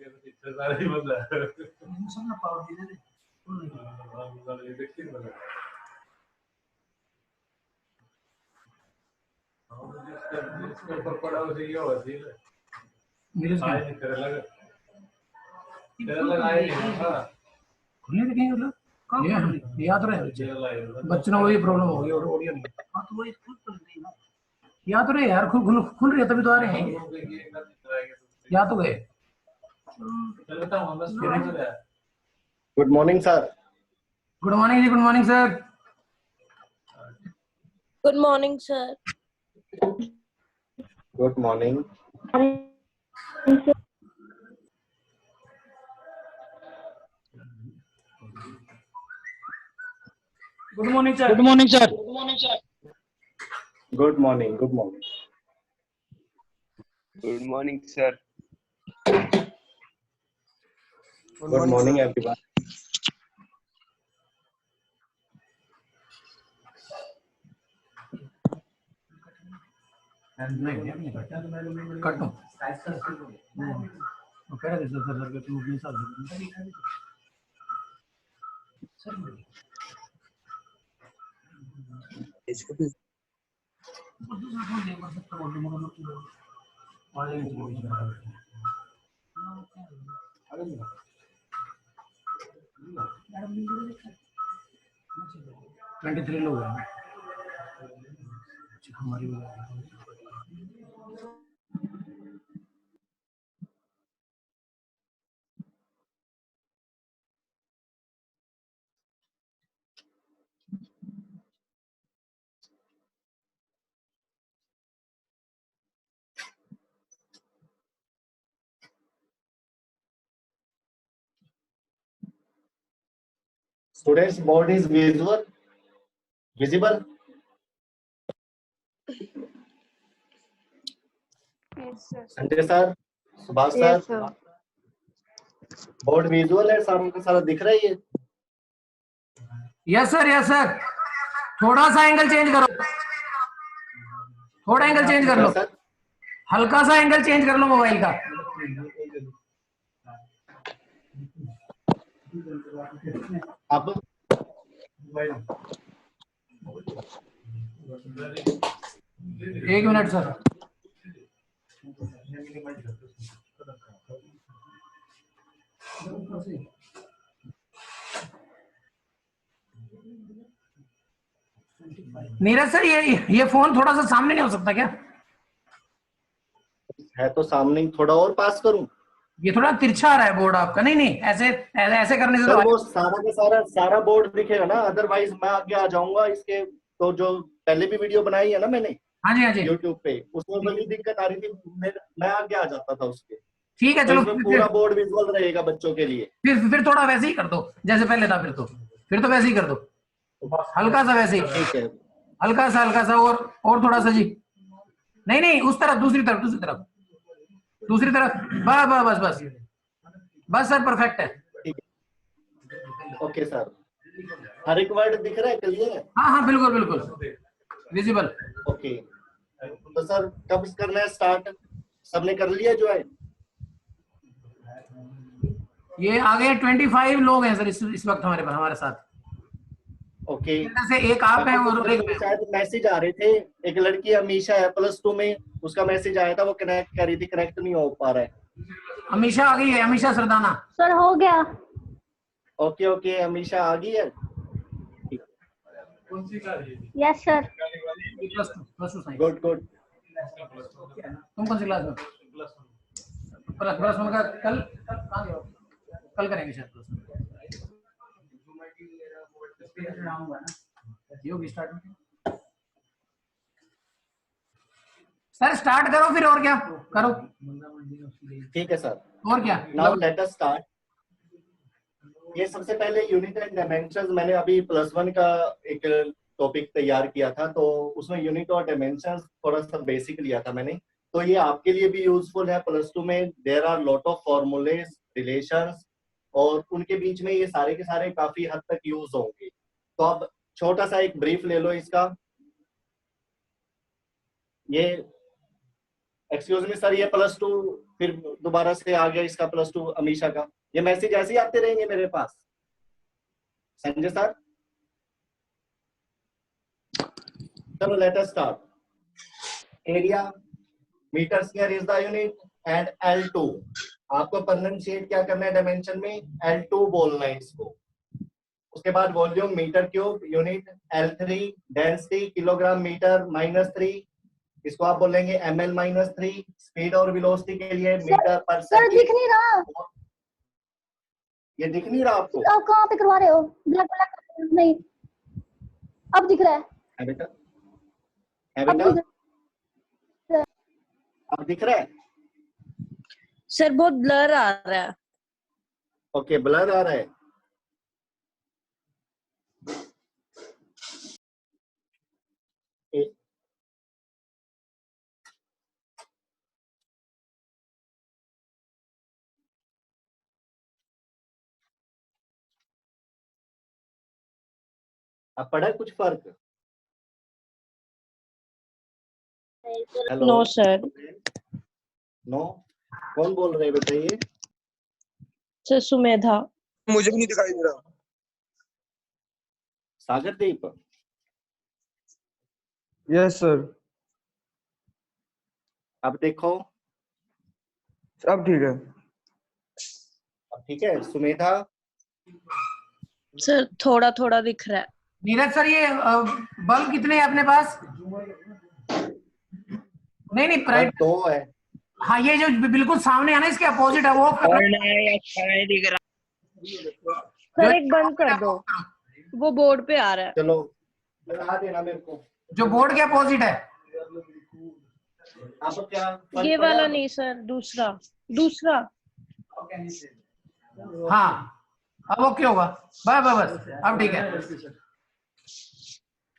सारे बंदा सब ना पावर दे दे ये देखिए बंदा जिसके ऊपर पड़ा उसे ये होती है मेरे से आज तेरे लगा आए नहीं था खुले रखेंगे लोग ये याद रहे बच्चे ना वही प्रॉब्लम हो गई और ऑडियो नहीं हां तो वही खुद कर देना याद रहे यार खुल रही है तभी तो आ रहे हैं या तो गए चलता हूं बस फिर good morning sir. Good morning जी good morning sir Good morning, sir. Good morning. Good morning sir good morning sir. Good morning good morning. Good morning, sir. Good morning everyone. Cut दो वो कह रहे थे सर के तुम अपने हिसाब से 23 लोग हैं हमारी Students board is visible? Yes, sir. Sanjay sir, Subhash Yes, sir, sir. Board visual है सारा का सारा दिख रहा है ये? यस सर थोड़ा सा एंगल चेंज करो थोड़ा एंगल चेंज कर लो सर हल्का सा एंगल चेंज कर लो मोबाइल का आप एक मिनट सर नीरज सर ये फोन थोड़ा सा सामने नहीं हो सकता क्या? है तो सामने, थोड़ा और पास करूं? ये थोड़ा तिरछा आ रहा है बोर्ड आपका। नहीं ऐसे करने से सर वो सारा का सारा बोर्ड दिखेगा ना, अदरवाइज मैं आगे आ जाऊंगा इसके। तो जो पहले भी वीडियो बनाई है ना मैंने हाँ जी YouTube पे, उसमें वही दिक्कत आ रही थी, मैं आगे आ जाता था उसके। ठीक है तो चलो इसमें पूरा बोर्ड विजुअल रहेगा बच्चों के लिए। फिर थोड़ा वैसे ही कर दो जैसे पहले था। फिर तो वैसे ही कर दो, हल्का सा वैसे ही। ठीक है, हल्का सा और थोड़ा सा जी। नहीं उस तरफ, दूसरी तरफ बस सर परफेक्ट है। ठीक है, ओके सर। हर एक वर्ड दिख रहा है क्लियर? हाँ बिल्कुल विजिबल। ओके, तो सर कब करना है स्टार्ट? सबने कर लिया जो है? ये आगे 25 लोग हैं सर इस वक्त हमारे साथ। ओके, से एक आप हैं और एक मैं। शायद मैसेज आ रहे थे, एक लड़की अमीशा है +2 में, उसका मैसेज आया था, वो कनेक्ट कर रही थी, कनेक्ट नहीं हो पा रहा है। अमीशा आ गई है, अमीशा सरदाना। सर हो गया। ओके अमीशा आ गई है। कौन सी क्लास है? Yes sir. Plus 2 science. Good तुम कौन सी क्लास में? प्लस 1 का कल करेंगे शायद प्लस 1। सर स्टार्ट करो फिर, और क्या करो। ठीक है सर, और क्या नाउ लेट अस स्टार्ट। ये सबसे पहले यूनिट एंड डायमेंशंस, मैंने अभी +1 का एक टॉपिक तैयार किया था, तो उसमें यूनिट और डायमेंशंस थोड़ा सा बेसिक लिया था मैंने। तो ये आपके लिए भी यूजफुल है। +2 में there are lot of formulas, relations, और उनके बीच में ये सारे के सारे काफी हद तक यूज होंगे। तो अब छोटा सा एक ब्रीफ ले लो इसका। ये एक्सक्यूज मी सर, ये +2 फिर दोबारा से आ गया इसका +2 अमीशा का। ये मैसेज ऐसे ही आते रहेंगे मेरे पास संजय सर। चलो let us start. Area metre square is the unit and L2 आपको परनंशिएट क्या करना है डायमेंशन में, L2 बोलना है इसको। उसके बाद volume metre cube unit L3, density kilogram metre -3 इसको आप बोलेंगे ml -3। स्पीड और वेलोसिटी के लिए मीटर पर सर दिख सेकंड। नहीं रहा। ये दिख नहीं रहा आपको? आप कहाँ पे करवा रहे हो? ब्लैक ब्लैक नहीं, अब दिख रहा है बेटा, है अब बेटा, दिख रहा है। अब दिख रहा है? सर बहुत ब्लर आ रहा है। ओके ब्लर आ रहा है। अब पड़ा है कुछ फर्क? Hello no sir. नो, कौन बोल रहे हैं बेटा ये? सर सुमेधा। मुझे भी नहीं दिखाई दे रहा। Sagardeep, yes sir. अब देखो, अब ठीक है। अब ठीक है। सुमेधा, सर थोड़ा थोड़ा दिख रहा है। नीरज सर ये बल्ब कितने हैं अपने पास? नहीं नहीं बस प्राइट। 2 है। हाँ ये जो बिल्कुल सामने है ना इसके अपोजिट है वो सर एक बंद कर दो, वो बोर्ड पे आ रहा है। चलो बता देना मेरे को। जो बोर्ड के अपोजिट है। आपको क्या फर्क ये पड़ा? वाला नहीं सर, दूसरा दूसरा। हाँ अब ओके होगा। बस अब ठीक है।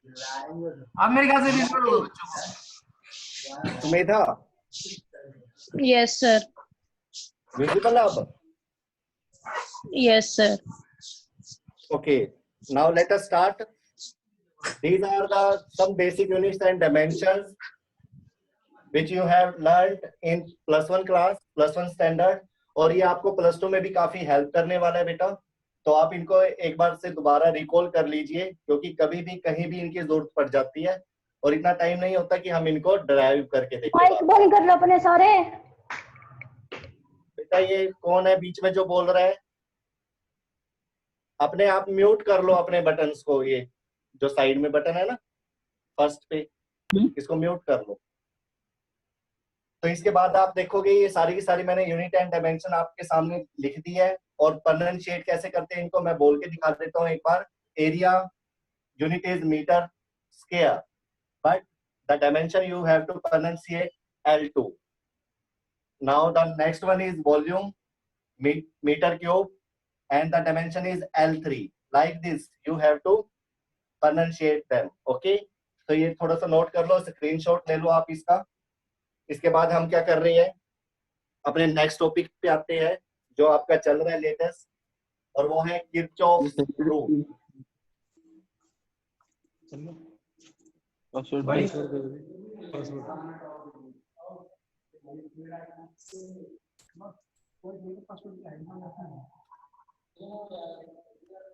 अब मेरे ख्याल से विजुअल होगा बच्चों को। Sumedha yes sir. विजिबल अब? Yes sir. Okay, now let us start. These are the some basic units and dimensions which you have learned in +1 class, +1 standard, और ये आपको +2 में भी काफी हेल्प करने वाला है बेटा। तो आप इनको एक बार से दोबारा रिकॉल कर लीजिए, क्योंकि कभी भी कहीं भी इनकी जरूरत पड़ जाती है और इतना टाइम नहीं होता कि हम इनको ड्राइव करके माइक देखें। बंद कर लो अपने सारे। बेटा ये कौन है बीच में जो बोल रहा है? अपने आप म्यूट कर लो अपने बटन्स को। ये जो साइड में बटन है ना फर्स्ट पे, इसको म्यूट कर लो। तो इसके बाद आप देखोगे ये सारी की सारी मैंने यूनिट एंड डायमेंशन आपके सामने लिख दी है। और परनंशिएट कैसे करते हैं इनको मैं बोल के दिखा देता हूँ एक बार। Area unit is metre square, but the dimension you have to pronounce L2. Now the next one is volume metre cube and the dimension is L3. Like this you have to pronunciate them. Okay, तो ये थोड़ा सा note कर लो, screenshot ले लो आप इसका। इसके बाद हम क्या कर रहे हैं, अपने नेक्स्ट टॉपिक पे आते हैं जो आपका चल रहा है लेटेस्ट, और वो है किरचॉफ्स रूल।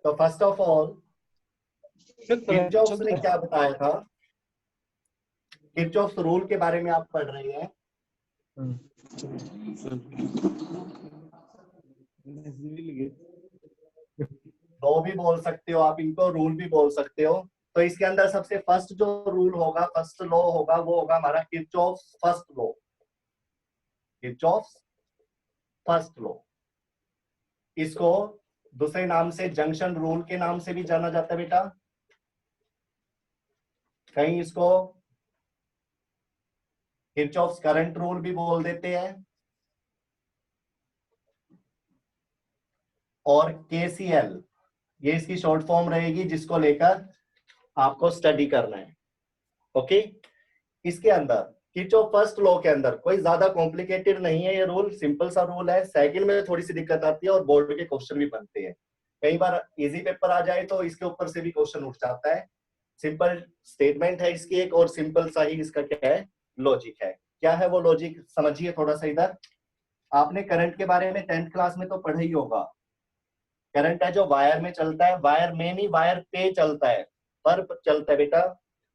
तो फर्स्ट ऑफ ऑल किरचॉफ्स ने क्या बताया था? किरचॉफ्स रूल के बारे में आप पढ़ रहे हैं। लॉ भी बोल सकते हो आप इनको, रूल भी बोल सकते हो। तो इसके अंदर सबसे फर्स्ट जो रूल होगा, फर्स्ट लॉ होगा, वो होगा हमारा Kirchhoff's first law. Kirchhoff's first law, इसको दूसरे नाम से जंक्शन रूल के नाम से भी जाना जाता है बेटा। कहीं इसको किरचॉफ्स करंट रूल भी बोल देते हैं, और KCL ये इसकी शॉर्ट फॉर्म रहेगी, जिसको लेकर आपको स्टडी करना है। ओके, इसके अंदर किरचॉफ फर्स्ट लॉ के अंदर कोई ज्यादा कॉम्प्लिकेटेड नहीं है, ये रूल सिंपल सा रूल है। सेकंड में थोड़ी सी दिक्कत आती है और बोर्ड के क्वेश्चन भी बनते हैं। कई बार इजी पेपर आ जाए तो इसके ऊपर से भी क्वेश्चन उठ जाता है। सिंपल स्टेटमेंट है इसकी एक, और सिंपल सा ही इसका क्या है लॉजिक है। क्या है वो लॉजिक, समझिए थोड़ा सा इधर। आपने करंट के बारे में 10th क्लास में तो पढ़ा ही होगा। करंट है जो वायर में चलता है, वायर में नहीं वायर पे चलता है, पर चलता है बेटा।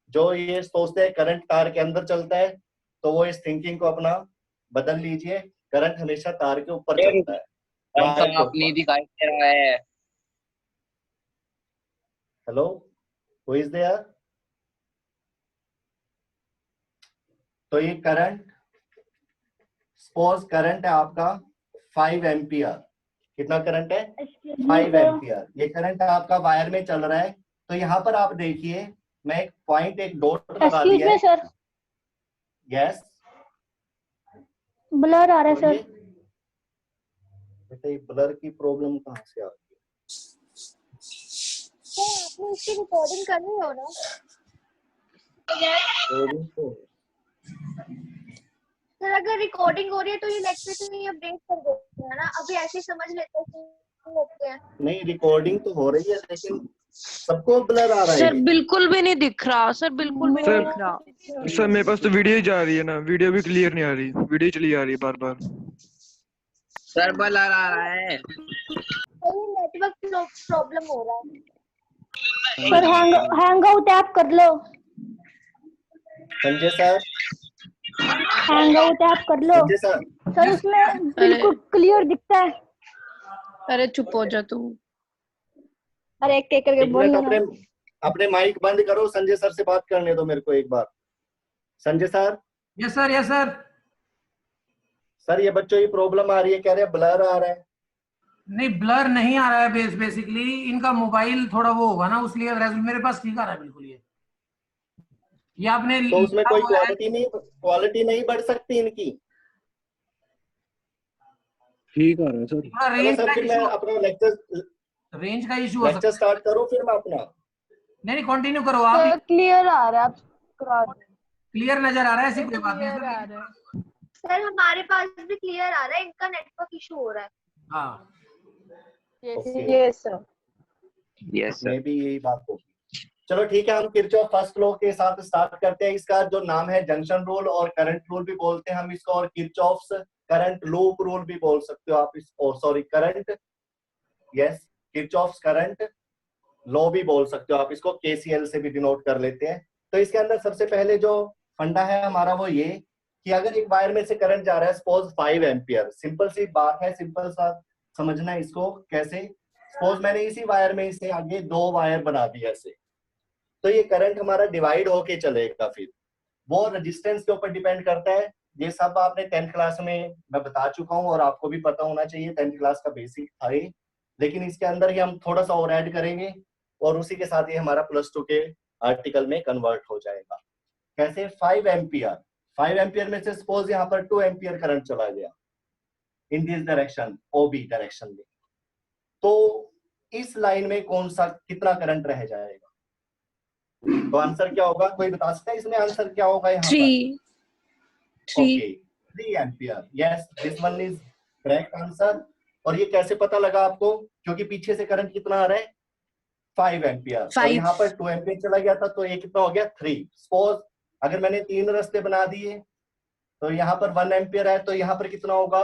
जो ये सोचते हैं करंट तार के अंदर चलता है, तो वो इस थिंकिंग को अपना बदल लीजिए। करंट हमेशा तार के ऊपर चलता है, वायर के अपनी ऊपर। दिखाई दे रहा है। Hello, who is there? तो ये करंट, सपोज करंट है आपका 5 एम्पियर। कितना करंट है? 5 एम्पियर। ये करंट आपका वायर में चल रहा है। तो यहाँ पर आप देखिए, मैं एक पॉइंट, एक डॉट लगा दिया है। सर, यस, ब्लर आ रहा है सर। बेटा ये ब्लर की प्रॉब्लम कहाँ से आ गई? आपने इसकी रिकॉर्डिंग करनी हो ना? सर अगर रिकॉर्डिंग हो रही है तो ये लेक्चर नहीं अपडेट कर देते हैं ना, अभी ऐसे समझ लेते हैं। नहीं, रिकॉर्डिंग तो हो रही है लेकिन सबको ब्लर आ रहा है। सर बिल्कुल भी नहीं दिख रहा, सर बिल्कुल भी नहीं सर, दिख रहा। सर मेरे पास तो वीडियो ही जा रही है ना, वीडियो भी क्लियर नहीं आ रही, वीडियो चली आ रही है बार बार। सर ब्लर आ रहा है। नेटवर्क प्रॉब्लम हो रहा है। सर हैंग आउट ऐप कर लो। Sanjay sir, hang out app कर लो। संजय सर, सर उसमें बिल्कुल क्लियर दिखता है। अरे चुप हो जा तू। अरे एक एक करके एक बोल मिनट, लो। अपने माइक बंद करो। संजय सर से बात करने दो मेरे को एक बार। Sanjay sir. Yes sir, yes sir. Sir ये बच्चों की प्रॉब्लम आ रही है, कह रहे हैं ब्लर आ रहा है। नहीं, ब्लर नहीं आ रहा है। बेसिकली इनका मोबाइल थोड़ा वो होगा ना, इसलिए मेरे पास ठीक आ रहा है बिल्कुल। ये आपने तो उसमें लिखा कोई हुआ है। क्वालिटी नहीं बढ़ सकती इनकी? ठीक आ रहा है सर। थोड़ा चलो रेंज सर, का फिर मैं इशू, अपना रेंज का इशू हो सकता लेक्चर है। स्टार्ट करूं फिर मैं अपना? नहीं नहीं, कंटिन्यू करो आप। क्लियर आ रहा है, आप करा दो। क्लियर नजर आ रहा है, ऐसी कोई बात नहीं सर। सर हमारे पास भी क्लियर आ रहा है, इनका नेटवर्क इशू हो रहा है। हाँ, यस सर। Yes sir. मैं भी यही बात होगी। चलो ठीक है, हम किरचॉफ फर्स्ट लॉ के साथ स्टार्ट करते हैं। इसका जो नाम है जंक्शन रूल और करंट रूल भी बोलते हैं हम इसको, और किरचॉफ्स करंट लूप रूल भी बोल सकते हो आप इस, और sorry current, yes, Kirchhoff's current law भी बोल सकते हो आप इसको, केसीएल से भी डिनोट कर लेते हैं। तो इसके अंदर सबसे पहले जो फंडा है हमारा वो ये कि अगर एक वायर में से करंट जा रहा है सपोज 5 एम्पियर, सिंपल सी बात है, सिंपल सा समझना है इसको कैसे। सपोज मैंने इसी वायर में इसे आगे 2 वायर बना दिया ऐसे, तो ये करंट हमारा डिवाइड होके चलेगा। फिर वो रेजिस्टेंस के ऊपर डिपेंड करता है। ये सब आपने 10th क्लास में मैं बता चुका हूँ और आपको भी पता होना चाहिए, 10th क्लास का बेसिक था ये, लेकिन इसके अंदर ही हम थोड़ा सा और ऐड करेंगे और उसी के साथ ही हमारा +2 के आर्टिकल में कन्वर्ट हो जाएगा। कैसे? 5 एम्पियर, 5 एम्पियर में से सपोज यहाँ पर 2 एम्पियर करंट चला गया in this direction, OB direction में, तो इस लाइन में कौन सा कितना करंट रह जाएगा? तो आंसर क्या होगा? कोई बता सकता है इसमें आंसर क्या होगा यहाँ पर? 3 ampere. Yes, this one is correct answer. और ये कैसे पता लगा आपको? क्योंकि पीछे से करंट कितना आ रहा है? 5 एम्पियर, और यहाँ पर 2 एम्पियर चला गया था, तो ये कितना हो गया? 3। सपोज अगर मैंने 3 रास्ते बना दिए तो यहाँ पर 1 एम्पियर है, तो यहाँ पर कितना होगा?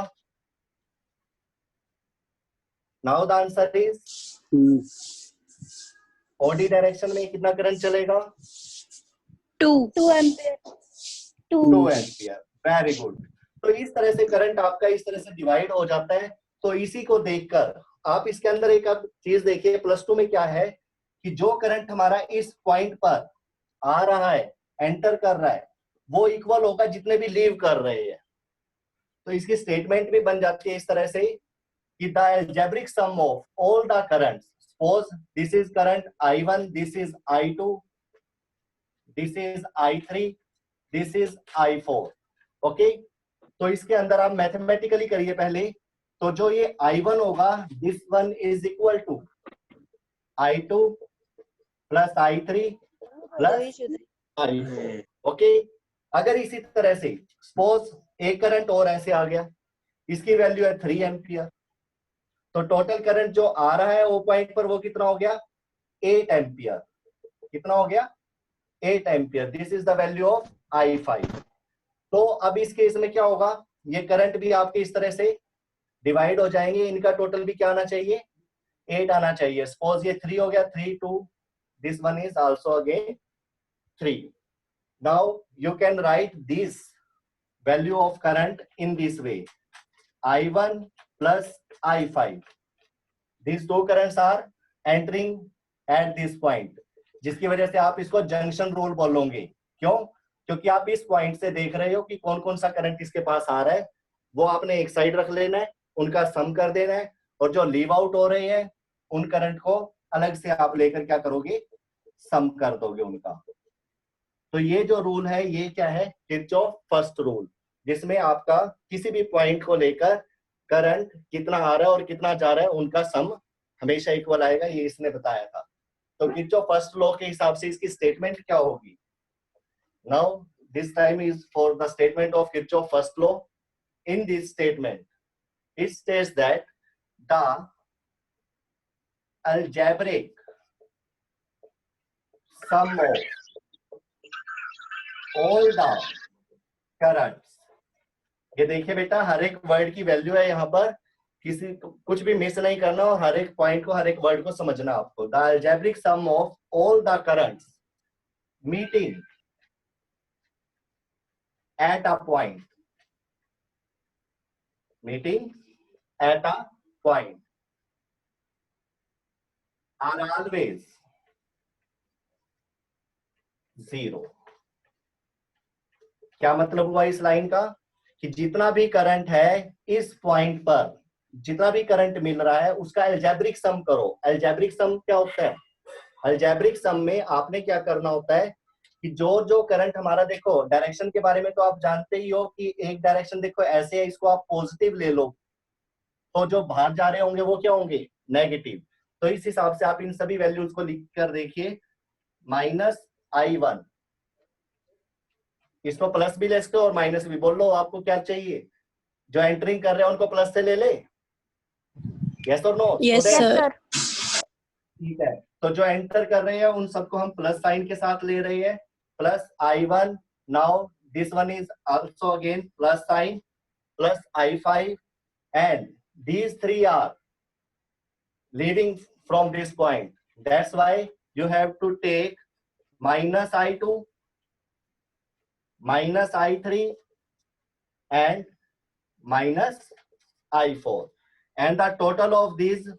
Now the answer is OD direction में कितना करंट चलेगा? 2 एम्पियर। 2 एम्पियर। Very good. तो इस तरह से करंट आपका इस तरह से डिवाइड हो जाता है। तो इसी को देखकर आप इसके अंदर एक अब चीज देखिए, +2 में क्या है कि जो करंट हमारा इस पॉइंट पर आ रहा है, एंटर कर रहा है, वो इक्वल होगा जितने भी लीव कर रहे हैं। तो इसकी स्टेटमेंट भी बन जाती है इस तरह से कि the algebraic sum of all the currents, suppose this is current I1, this is I2, this is I3, this is I4। Okay, तो इसके अंदर आप मैथमेटिकली करिए पहले। तो जो ये I1 होगा, this one is equal to I2 plus I3 plus I4। Okay, अगर इसी तरह से सपोज एक करंट और ऐसे आ गया, इसकी वैल्यू है 3 एम्पियर, तो टोटल करंट जो आ रहा है वो पॉइंट पर वो कितना हो गया? 8 एम्पियर। कितना हो गया? 8 ampere. This is the value of I5। तो अब इस केस में क्या होगा? ये करंट भी आपके इस तरह से डिवाइड हो जाएंगे, इनका टोटल भी क्या आना चाहिए, 8 आना चाहिए। सपोज ये 3 हो गया, 3 2, this one is also again 3। Now you can write this value of current in this way, I1 plus I5, these two currents are entering at this point, जिसकी वजह से आप इसको जंक्शन रूल बोलोगे। क्यों? क्योंकि आप इस पॉइंट से देख रहे हो कि कौन कौन सा करंट इसके पास आ रहा है, वो आपने एक साइड रख लेना है, उनका सम कर देना है, और जो लीव आउट हो रहे हैं उन करंट को अलग से आप लेकर क्या करोगे, सम कर दोगे उनका। तो ये जो रूल है ये क्या है, किरचॉफ फर्स्ट रूल, जिसमें आपका किसी भी पॉइंट को लेकर करंट कितना आ रहा है और कितना जा रहा है उनका सम हमेशा इक्वल आएगा, ये इसने बताया था। तो किरचॉफ फर्स्ट लॉ के हिसाब से इसकी स्टेटमेंट क्या होगी। Now this time is for the statement of Kirchhoff first law. In this statement it states that the algebraic sum of all the currents, ये देखिए बेटा हर एक वर्ड की वैल्यू है यहाँ पर, किसी कुछ भी मिस नहीं करना और हर एक पॉइंट को, हर एक वर्ड को समझना आपको। The algebraic sum of all the currents meeting at a point, meeting at a point are always zero। क्या मतलब हुआ इस लाइन का, कि जितना भी करंट है इस पॉइंट पर, जितना भी करंट मिल रहा है उसका अलजेब्रिक सम करो। अलजेब्रिक सम क्या होता है, अलजेब्रिक सम में आपने क्या करना होता है कि जो जो करंट हमारा, देखो डायरेक्शन के बारे में तो आप जानते ही हो कि एक डायरेक्शन देखो ऐसे है, इसको आप पॉजिटिव ले लो तो जो बाहर जा रहे होंगे वो क्या होंगे, नेगेटिव। तो इस हिसाब से आप इन सभी वैल्यूज को लिख कर देखिए, -I1, इसको प्लस भी ले सकते हो और माइनस भी, बोल लो आपको क्या चाहिए, जो एंटरिंग कर रहे हैं उनको प्लस से ले ले, यस और नो? Yes sir. ठीक है, तो जो एंटर कर रहे हैं उन सबको हम प्लस साइन के साथ ले रहे हैं, plus I1। Now this one is also again plus sign, plus I5, and these three are leaving from this point. That's why you have to take -I2, -I3 and -I4, and the total of these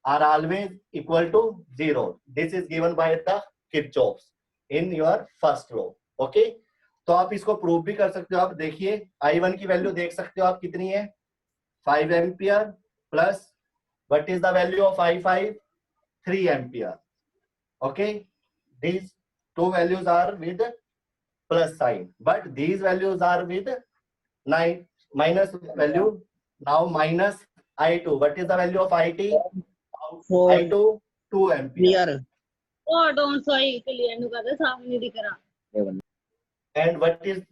are always equal to 0. This is given by the Kirchhoff's in your first law. Okay, तो आप इसको prove भी कर सकते हो। आप देखिए I1 की वैल्यू देख सकते हो आप कितनी है, 5 ampere, plus what is the value of I5, 3 ampere. Okay, these two values are with plus sign, but these values are with minus value. Now minus I2, what is the value of IT? I2 2 ampere. Oh, don't say clear नु कहते साफ नहीं दिख रहा। And what is,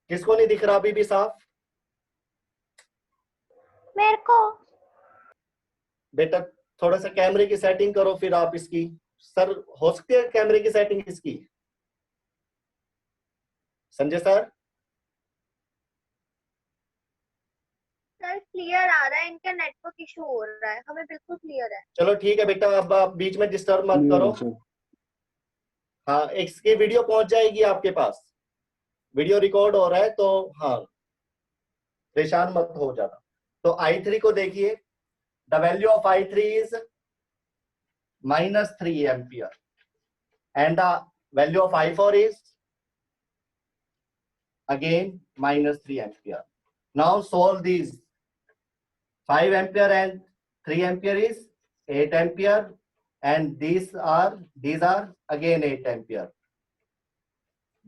किसको नहीं दिख रहा अभी भी साफ? मेरे को। बेटा थोड़ा सा कैमरे की सेटिंग करो फिर आप इसकी। सर हो सकती है कैमरे की सेटिंग इसकी, संजय सर? सर क्लियर आ रहा है, इनका नेटवर्क इशू हो रहा है, हमें बिल्कुल क्लियर है। चलो ठीक है बेटा, अब आप बीच में डिस्टर्ब मत करो। हाँ, इसकी वीडियो पहुंच जाएगी आपके पास, वीडियो रिकॉर्ड हो रहा है, तो हाँ परेशान मत हो जाना। तो I3 को देखिए, the value of I3 is -3 ampere and the value of I4 is again -3 ampere. Now solve these. 5 ampere and 3 ampere is 8 ampere, and these are again 8 ampere.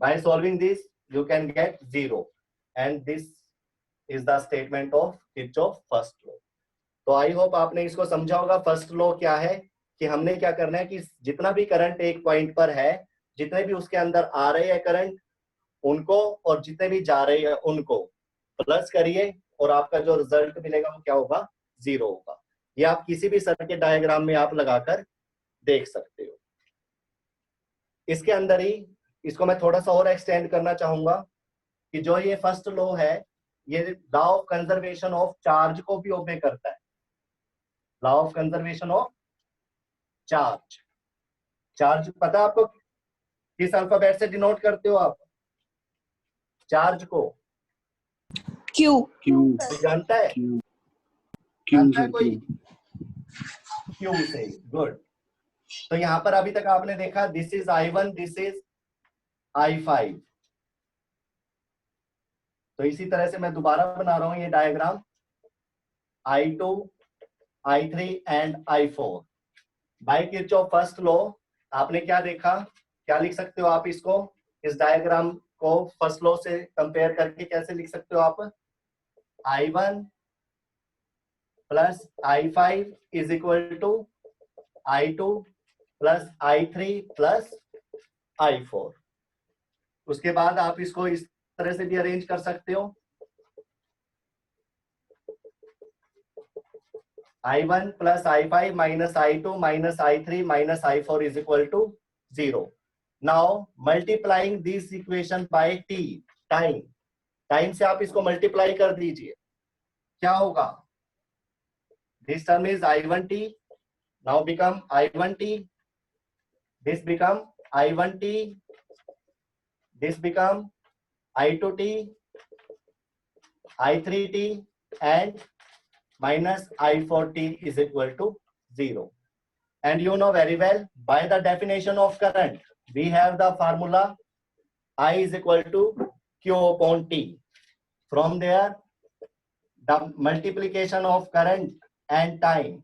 By solving this you can get 0, and this is the statement of Kirchhoff first law. तो I hope आपने इसको समझा होगा। First law क्या है कि हमने क्या करना है कि जितना भी करंट एक पॉइंट पर है, जितने भी उसके अंदर आ रहे हैं करंट उनको, और जितने भी जा रहे हैं उनको प्लस करिए, और आपका जो रिजल्ट मिलेगा वो क्या होगा, 0 होगा। ये आप किसी भी सर्किट डायग्राम में आप लगाकर देख सकते हो। इसके अंदर ही इसको मैं थोड़ा सा और एक्सटेंड करना चाहूंगा कि जो ये फर्स्ट लॉ है ये law of conservation of charge को भी ओबे करता है। Law of conservation of charge. Charge पता है आपको किस अल्फाबेट से डिनोट करते हो आप चार्ज को? क्यू। कोई जानता है? जानता है कोई? क्यू से। गुड। तो यहाँ पर अभी तक आपने देखा this is I1, this is I5। तो इसी तरह से मैं दोबारा बना रहा हूं ये diagram I2, I3 and I4 by Kirchhoff first law. आपने क्या देखा? क्या लिख सकते हो आप इसको? इस डायग्राम को फर्स्ट लॉ से कंपेयर करके कैसे लिख सकते हो आप? I1 plus I5 is equal to I2 plus I3 plus I4। उसके बाद आप इसको इस तरह से भी अरेंज कर सकते हो I1 plus I5 minus I2 minus I3 minus I4 is equal to 0। Now multiplying this equation by t time. Time से आप इसको मल्टीप्लाई कर दीजिए, क्या होगा? This term is I1t, now become I1t, this become I1t, this become I2t, I3t and minus I4t is equal to 0. And you know very well, by the definition of current, we have the formula I is equal to Q upon T. From there, the multiplication of current and time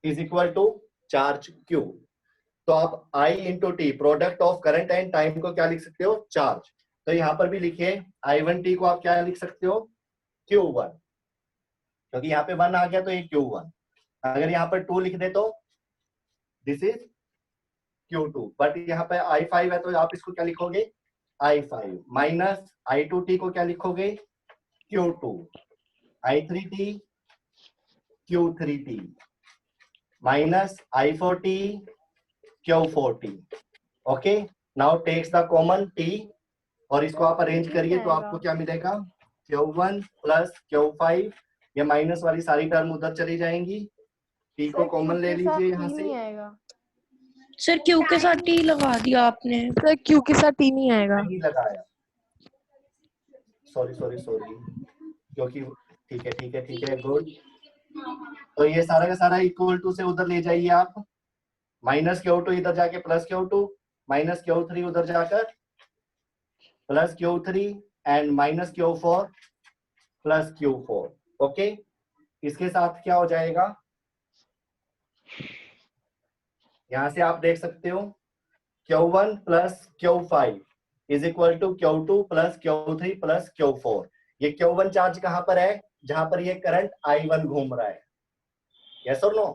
is equal to charge Q. तो आप I into T product of current and time को क्या लिख सकते हो? Charge. तो यहाँ पर भी लिखिए I1t को आप क्या लिख सकते हो? Q1, क्योंकि यहाँ पे 1 आ गया तो ये Q1। अगर यहाँ पर 2 लिख दे तो दिस इज Q2, बट यहाँ पे I5 है तो आप इसको क्या लिखोगे? I5 माइनस I2t को क्या लिखोगे? Q2, I3t Q3t minus I4t Q4t। Okay, now takes the common t और इसको आप अरेंज करिए तो आपको क्या मिलेगा? Q1 प्लस Q5, ये माइनस वाली सारी टर्म उधर चली जाएंगी। t को कॉमन ले लीजिए यहाँ से। सर क्यू के साथ टी लगा दिया आपने। सर क्यू के साथ टी नहीं आएगा। नहीं लगाया, सॉरी सॉरी सॉरी, क्योंकि ठीक है गुड। तो ये सारा का सारा इक्वल टू से उधर ले जाइए आप, माइनस Q2 इधर जाके प्लस Q2, माइनस Q3 उधर जाकर plus Q3 and minus Q4 plus Q4। Okay, इसके साथ क्या हो जाएगा? यहां से आप देख सकते हो Q1 plus Q5 is equal to Q2 plus Q3 plus Q4। ये Q1 चार्ज कहां पर है? जहां पर ये करंट I1 घूम रहा है। यस और नो?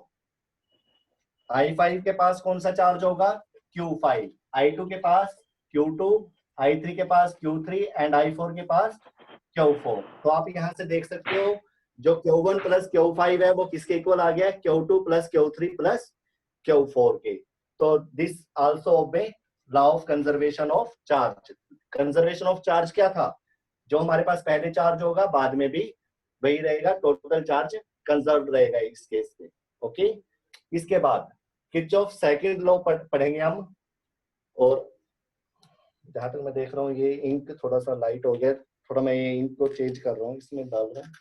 I5 के पास कौन सा चार्ज होगा? Q5। I2 के पास Q2, I3 के पास Q3 एंड I4 के पास Q4। तो आप यहां से देख सकते हो जो Q1 प्लस Q5 है वो किसके इक्वल आ गया? Q2 plus Q3 plus Q4 के। तो this also obey law of conservation of charge. Conservation of charge क्या था? जो हमारे पास पहले चार्ज होगा बाद में भी वही रहेगा, टोटल चार्ज कंजर्व रहेगा इस केस में। ओके, इसके बाद किरचॉफ सेकंड लॉ पढ़ेंगे हम। और जहां तक मैं देख रहा हूँ ये इंक थोड़ा सा लाइट हो गया, थोड़ा मैं ये इंक को चेंज कर रहा हूँ, इसमें डाल रहा हूँ।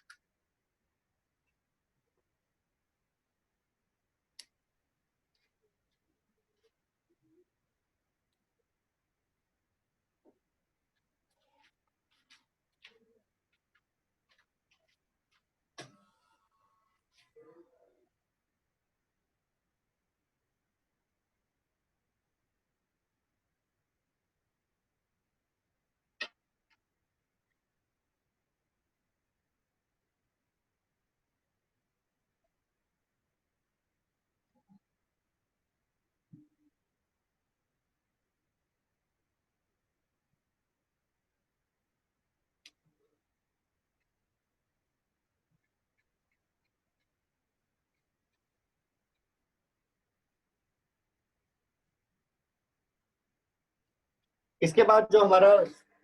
इसके बाद जो हमारा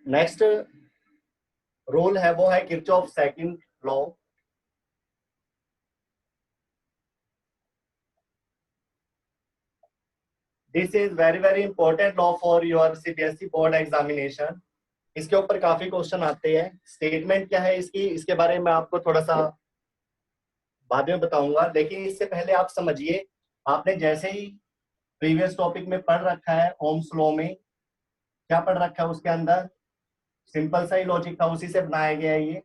नेक्स्ट रूल है वो है Kirchhoff second law. This is very very important law for your CBSE board examination. इसके ऊपर काफी क्वेश्चन आते हैं। स्टेटमेंट क्या है इसकी, इसके बारे में आपको थोड़ा सा बाद में बताऊंगा, लेकिन इससे पहले आप समझिए, आपने जैसे ही प्रीवियस टॉपिक में पढ़ रखा है ओम्स लॉ में, क्या पढ़ रखा है उसके अंदर, सिंपल सा ही लॉजिक था, उसी से बनाया गया है ये।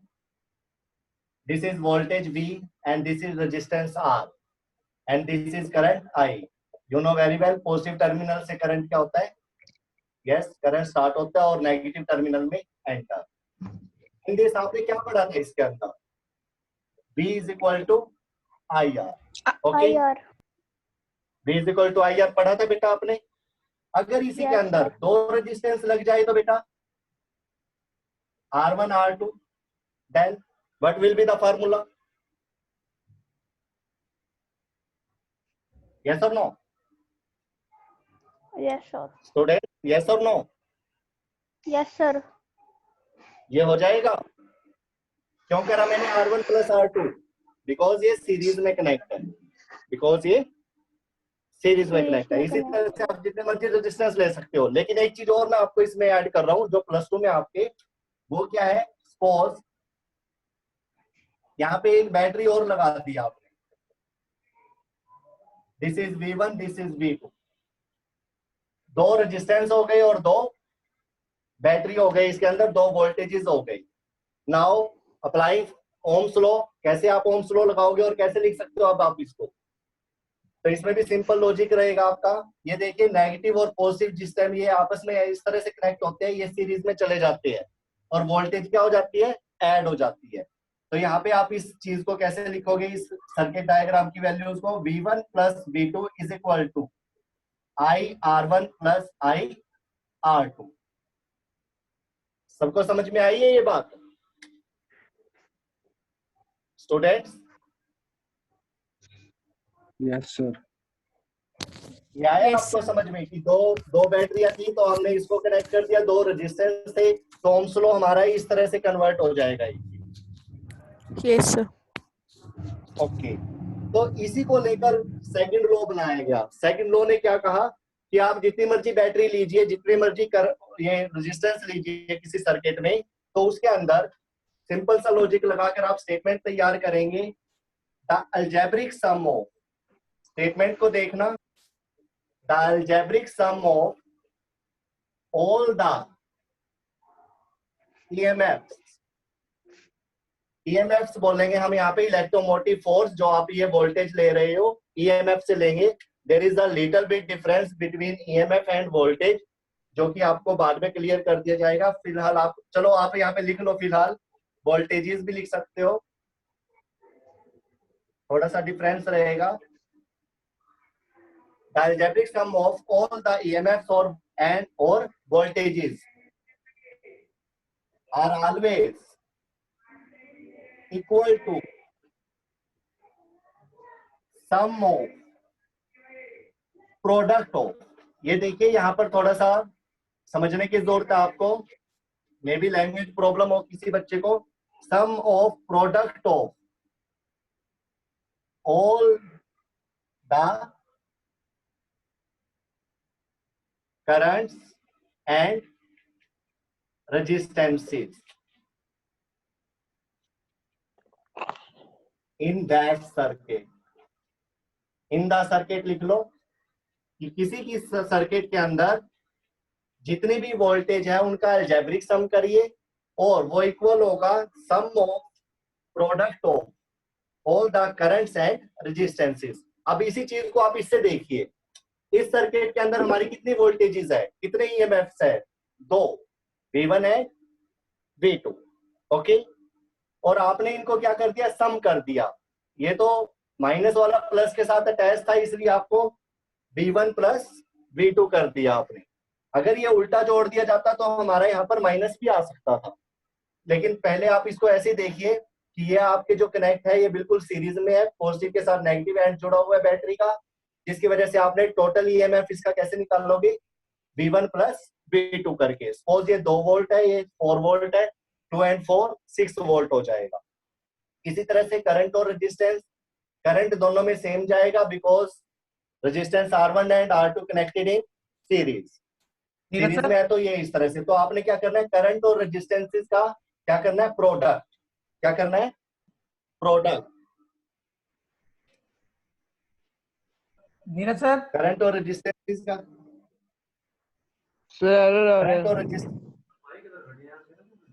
This is voltage V and this is resistance R and this is current I। You know very well, positive terminal से करंट क्या होता है, यस, करंट स्टार्ट होता है और नेगेटिव टर्मिनल में एंटर। इन दिस आपने क्या पढ़ा था इसके अंदर, V is equal to IR। Okay, V is equal to IR पढ़ा था बेटा आपने। अगर इसी के अंदर दो रेजिस्टेंस लग जाए तो बेटा R1 R2, then what will be the formula? Yes or no? Yes sir. Student, yes or no? Yes sir. ये हो जाएगा। क्यों करा मैंने R1 प्लस R2? बिकॉज ये सीरीज में कनेक्ट है, बिकॉज ये सीरीज में कनेक्ट है। इसी तरह से आप जितने मर्जी रेजिस्टेंस ले सकते हो। लेकिन एक चीज और मैं आपको इसमें ऐड कर रहा हूँ जो +2 में आपके, वो क्या है, सपोज यहाँ पे एक बैटरी और लगा दी आपने, this is V1, this is V2, दो रेजिस्टेंस हो गए और दो बैटरी हो गई, इसके अंदर दो वोल्टेजेस हो गई। Now apply Ohm's law. कैसे आप ओम्स लॉ लगाओगे और कैसे लिख सकते हो अब आप इसको, तो इसमें भी सिंपल लॉजिक रहेगा आपका। ये देखिए, नेगेटिव और पॉजिटिव जिस टाइम ये आपस में इस तरह से कनेक्ट होते हैं, ये सीरीज में चले जाते हैं और वोल्टेज क्या हो जाती है, ऐड हो जाती है। तो यहाँ पे आप इस चीज को कैसे लिखोगे, इस सर्किट डायग्राम की वैल्यूज को, V1 plus V2 is equal to IR1 plus IR2। सबको समझ में आई है ये बात स्टूडेंट्स? Yes sir. ये आया आपको समझ में कि दो बैटरियां थी तो हमने इसको कनेक्ट कर दिया, दो रेजिस्टेंस थे, तो ओम्स लॉ हमारा इस तरह से कन्वर्ट हो जाएगा। Yes sir. ओके, तो इसी को लेकर सेकंड लॉ बनाया गया। सेकंड लॉ ने क्या कहा कि आप जितनी मर्जी बैटरी लीजिए, जितनी मर्जी ये रेजिस्टेंस लीजिए किसी सर्किट में, तो उसके अंदर सिंपल सा लॉजिक लगाकर आप स्टेटमेंट तैयार करेंगे। The algebraic sum of, statement को देखना, the algebraic sum of all the EMFs बोलेंगे हम यहाँ पे, इलेक्ट्रोमोटिव फोर्स, जो आप ये वोल्टेज ले रहे हो EMF से लेंगे। There is a little bit difference between EMF and voltage, जो कि आपको बाद में क्लियर कर दिया जाएगा। फिलहाल आप चलो आप यहाँ पे लिख लो, फिलहाल वोल्टेजेस भी लिख सकते हो, थोड़ा सा डिफरेंस रहेगा। The algebraic sum of all the EMFs or voltages are always equal to sum of product of. ये देखिए यहाँ पर थोड़ा सा समझने की जरूरत है आपको, मे बी लैंग्वेज प्रॉब्लम हो किसी बच्चे को। Sum of product of all the currents and resistances in that circuit. In the circuit लिख लो कि किसी की सर्किट के अंदर जितनी भी वोल्टेज है उनका अलजेब्रिक सम करिए और वो इक्वल होगा sum of product of all the currents and resistances. अब इसी चीज को आप इससे देखिए, इस सर्किट के अंदर हमारी कितनी वोल्टेजेस है, कितने EMFs है, दो, V1 है V2। ओके, और आपने इनको क्या कर दिया, सम कर दिया। ये तो माइनस वाला प्लस के साथ अटैच था, इसलिए आपको V1 प्लस V2 कर दिया आपने। अगर ये उल्टा जोड़ दिया जाता तो हमारा यहाँ पर माइनस भी आ सकता था, लेकिन पहले आप इसको ऐसे देखिए कि ये आपके जो कनेक्ट है ये बिल्कुल सीरीज में है, पॉजिटिव के साथ नेगेटिव एंड जुड़ा हुआ है बैटरी का, जिसकी वजह से आपने टोटल EMF इसका कैसे निकालोगे, V1 प्लस V2 करके। सपोज ये 2 वोल्ट है, ये 4 वोल्ट है, 2 and 4 6 वोल्ट हो जाएगा। इसी तरह से करंट और रेजिस्टेंस, करंट दोनों में सेम जाएगा because resistance R1 and R2 connected in series. Series में है तो ये इस तरह से। तो आपने क्या करना है, करंट और रेजिस्टेंसेस का क्या करना है, प्रोडक्ट। क्या करना है, प्रोडक्ट। नीरज सर, करंट और रेजिस्टेंसेस का, सर एरर आ करंट और रहा है। रेजिस्टेंस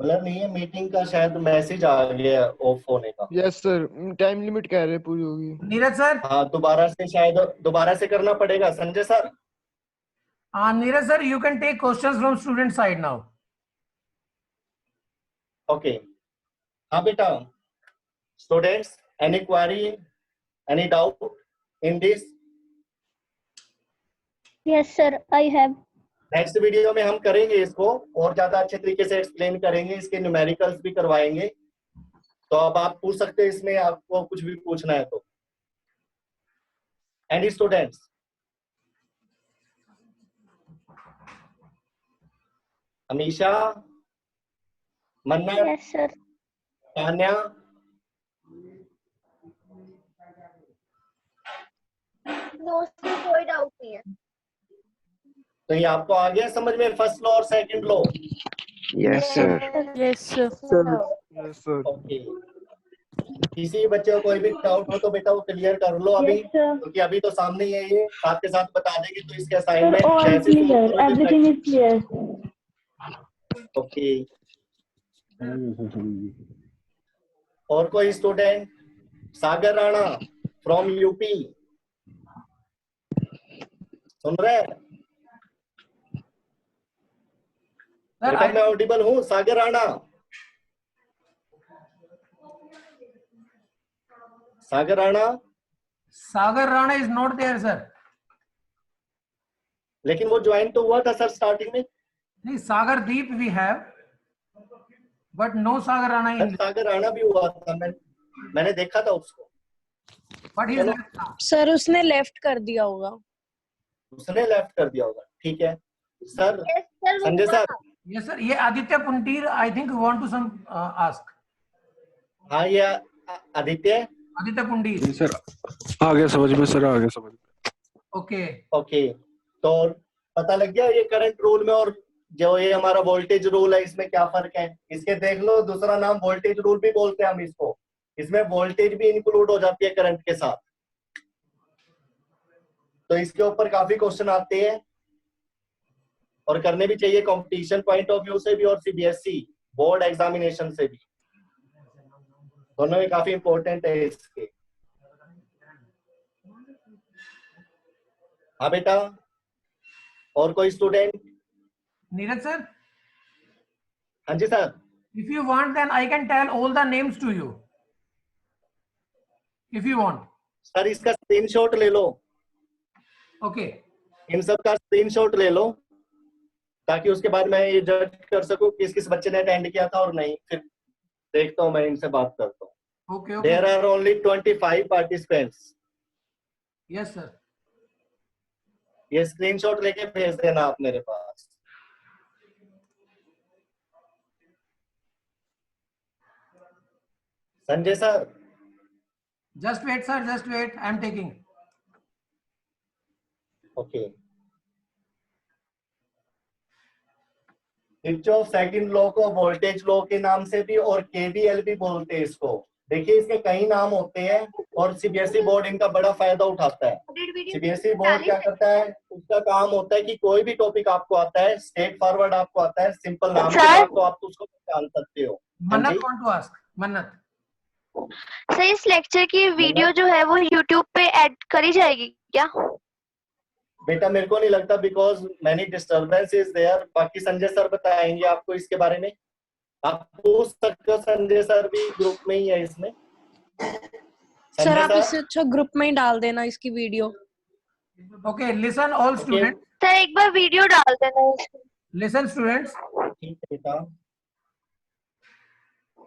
ब्लर नहीं है, मीटिंग का शायद मैसेज आ गया ऑफ होने का। यस सर, टाइम लिमिट कह रहे पूरी होगी। नीरज सर, हाँ दोबारा से, शायद दोबारा से करना पड़ेगा Sanjay sir. Neeraj sir, you can take questions from student side now. Okay हाँ बेटा, students any query, any doubt in this? Yes, sir, I have. Next video में हम करेंगे इसको और ज्यादा अच्छे तरीके से एक्सप्लेन करेंगे, इसके न्यूमेरिकल्स भी करवाएंगे। तो अब आप पूछ सकते हैं इसमें, आपको कुछ भी पूछना है तो। Any students? Amisha, Manna, Yes, sir. Tanya, No, sir, कोई डाउट नहीं है। तो ये आपको आ गया समझ में, फर्स्ट लॉ और second law? Yes, sir. Yes, sir. Yes sir. Okay, किसी बच्चे को कोई भी डाउट हो तो बेटा वो क्लियर कर लो अभी, Yes, sir. क्योंकि अभी तो सामने ही है, ये साथ के साथ बता देंगे तो इसके Sir, असाइनमेंट all कैसे clear. Everything is clear. Okay. और कोई student? Sagar Rana from UP, सुन रहे हैं? Sir, बेटा मैं ऑडिबल हूँ सागर राणा? सागर Rana? Sagar Rana is not there, sir. लेकिन वो ज्वाइन तो हुआ था सर स्टार्टिंग में। नहीं, Sagar Deep we have, but no Sagar Rana sir in. सागर राणा भी हुआ था, मैंने देखा था उसको। But he is left now. Sir उसने लेफ्ट कर दिया होगा। उसने लेफ्ट कर दिया होगा, ठीक है सर। Yes, sir. वो संजय सर? Yes, sir. ये Aditya पुंटीर, I think want to some ask. हाँ ये आदित्य। आदित्य पुंटीर. सर आ गया समझ में, सर आ गया समझ में। Okay. ओके, तो पता लग गया ये करंट रूल में और जो ये हमारा वोल्टेज रूल है इसमें क्या फर्क है? इसके देख लो, दूसरा नाम वोल्टेज रूल भी बोलते हैं हम इसको। इसमें वोल्टेज भी इंक्लूड हो जाती है करंट के साथ। तो इसके ऊपर काफी क्वेश्चन आते हैं और करने भी चाहिए, कंपटीशन पॉइंट ऑफ व्यू से भी और सीबीएसई बोर्ड एग्जामिनेशन से भी, दोनों में काफी इंपॉर्टेंट है इसके। हाँ बेटा, और कोई स्टूडेंट? Neeraj sir, हाँ जी sir. if you want, then I can tell all the names to you. If you want. Sir इसका स्क्रीनशॉट ले लो, Okay. इन सब का स्क्रीनशॉट ले लो, ताकि उसके बाद मैं ये जज कर सकूं किस किस बच्चे ने अटेंड किया था और नहीं। फिर देखता हूँ, मैं इनसे बात करता हूँ। Okay. There Okay. are only 25 participants. Yes, sir. ये स्क्रीनशॉट लेके भेज देना आप मेरे पास। Sanjay sir? Just wait, sir. Just wait. I am taking. Okay. Kirchhoff second law को वोल्टेज लॉ के नाम से भी और केवीएल भी बोलते हैं इसको। देखिए इसके कई नाम होते हैं और सीबीएसई बोर्ड इनका बड़ा फायदा उठाता है। सीबीएसई बोर्ड क्या करता है, उसका काम होता है कि कोई भी टॉपिक आपको आता है, स्ट्रेट फॉरवर्ड आपको आता है, सिंपल नाम के साथ, तो आप उसको जान सकते हो। Mannat want to ask. Mannat. Sir इस लेक्चर की वीडियो जो है वो YouTube पे ऐड करी जाएगी क्या? बेटा मेरे को नहीं लगता, because many disturbance is there. बाकी संजय सर बताएंगे आपको इसके बारे में, आप पूछ सकते हो। संजय सर भी ग्रुप में ही है इसमें। सर आप इससे अच्छा ग्रुप में ही डाल देना इसकी video. Okay. Listen, all students. Sir एक बार वीडियो डाल देना इसमें। Listen, students. ठीक है बेटा।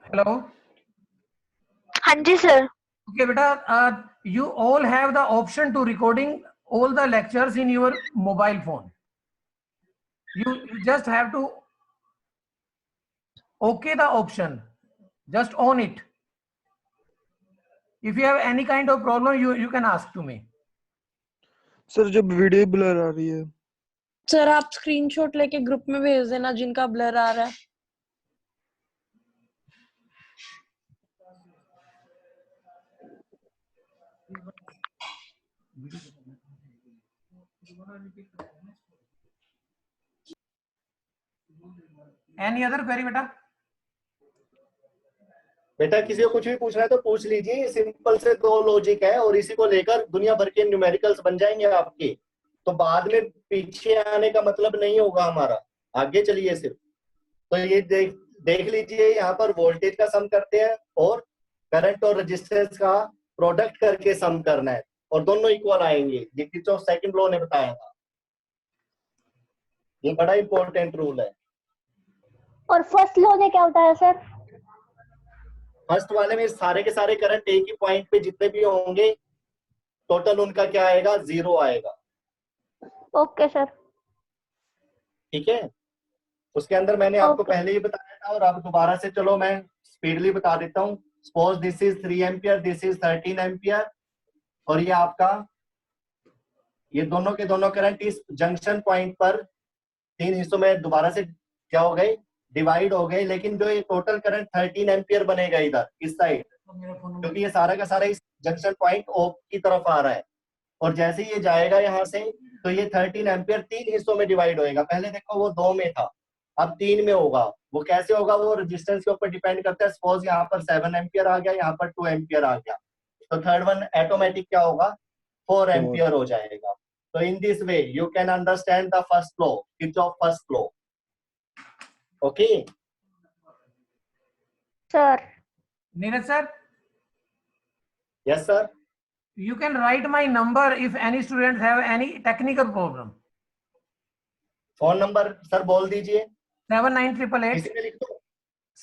Hello. हाँ जी sir. Okay, beta. You all have the option to recording all the lectures in your mobile phone. You just have to okay the option, just on it. If you have any kind of problem, you can ask to me. Sir जब video blur आ रही है sir आप screenshot लेके group में भेज देना जिनका blur आ रहा है। Any other query बेटा? बेटा किसी को कुछ भी पूछना है तो पूछ लीजिए, सिंपल से दो लॉजिक है और इसी को लेकर दुनिया भर के न्यूमेरिकल्स बन जाएंगे आपके, तो बाद में पीछे आने का मतलब नहीं होगा हमारा। आगे चलिए सिर्फ, तो ये देख लीजिए, यहाँ पर वोल्टेज का सम करते हैं और करंट और रेजिस्टेंस का प्रोडक्ट करके सम करना है और दोनों इक्वल आएंगे, ये किरचॉफ सेकंड लॉ ने बताया था। ये बड़ा इंपॉर्टेंट रूल है। और फर्स्ट लॉ ने क्या बताया सर? फर्स्ट वाले में सारे के सारे करंट एक ही पॉइंट पे जितने भी होंगे टोटल उनका क्या आएगा, 0 आएगा। Okay sir. ठीक है, उसके अंदर मैंने आपको पहले ही बताया था और अब दोबारा से चलो मैं स्पीडली बता देता हूँ। Suppose this is 3 ampere, this is 13 ampere और ये आपका, ये दोनों के दोनों करंट इस जंक्शन पॉइंट पर 3 हिस्सों में दोबारा से क्या हो गए, डिवाइड हो गए, लेकिन जो ये टोटल करंट 13 एम्पियर बनेगा इधर इस साइड, क्योंकि ये सारा का सारा इस जंक्शन पॉइंट ओ की तरफ आ रहा है और जैसे ही ये जाएगा यहाँ से तो ये 13 एम्पियर 3 हिस्सों में डिवाइड होएगा। पहले देखो वो 2 में था, अब 3 में होगा। वो कैसे होगा, वो रेजिस्टेंस के ऊपर डिपेंड करता है। सपोज यहाँ पर 7 एम्पियर आ गया, यहाँ पर 2 एम्पियर आ गया, तो थर्ड वन ऑटोमेटिक क्या होगा, 4 एम्पियर हो जाएगा। तो in this way you can understand the first law, Kirchhoff first law. Okay sir. Neeraj sir, yes sir, you can write my number if any students have any technical problem. Phone number sir बोल दीजिए। 79888 इसी में लिख दूं,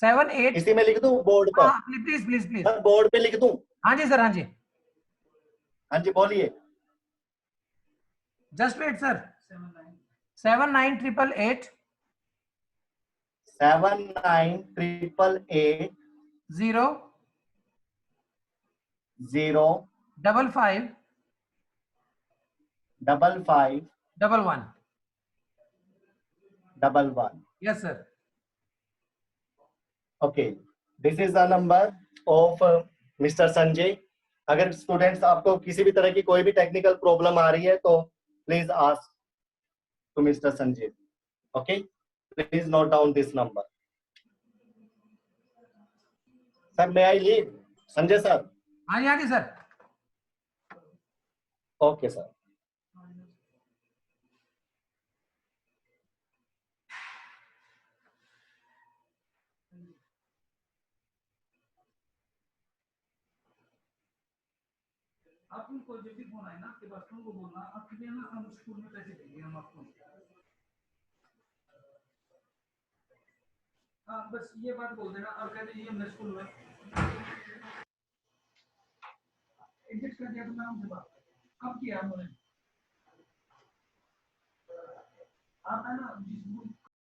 78। इसी में लिख दूं बोर्ड पर? हाँ please please please. Sir board पे लिख दूं? हाँ जी सर, हाँ जी। हाँ जी बोलिए। Just wait sir. 79888 79888 0 0 55 55 11 11। Yes sir. Okay, this is the number of mister Sanjay. अगर स्टूडेंट्स आपको किसी भी तरह की कोई भी टेक्निकल प्रॉब्लम आ रही है तो please ask to mister Sanjay. Okay, please note down this number. Sir may I leave? Sanjay sir. हाँ जी सर। Okay sir. आप उनको जब भी फोन आए ना आपके पास, उनको बोलना आपके लिए ना हम स्कूल में पैसे देंगे हम आपको। हाँ बस ये बात बोल देना और कह दीजिए हमने स्कूल में एडजस्ट कर दिया तो मैं उनसे बात कब किया उन्होंने। आप है ना जिस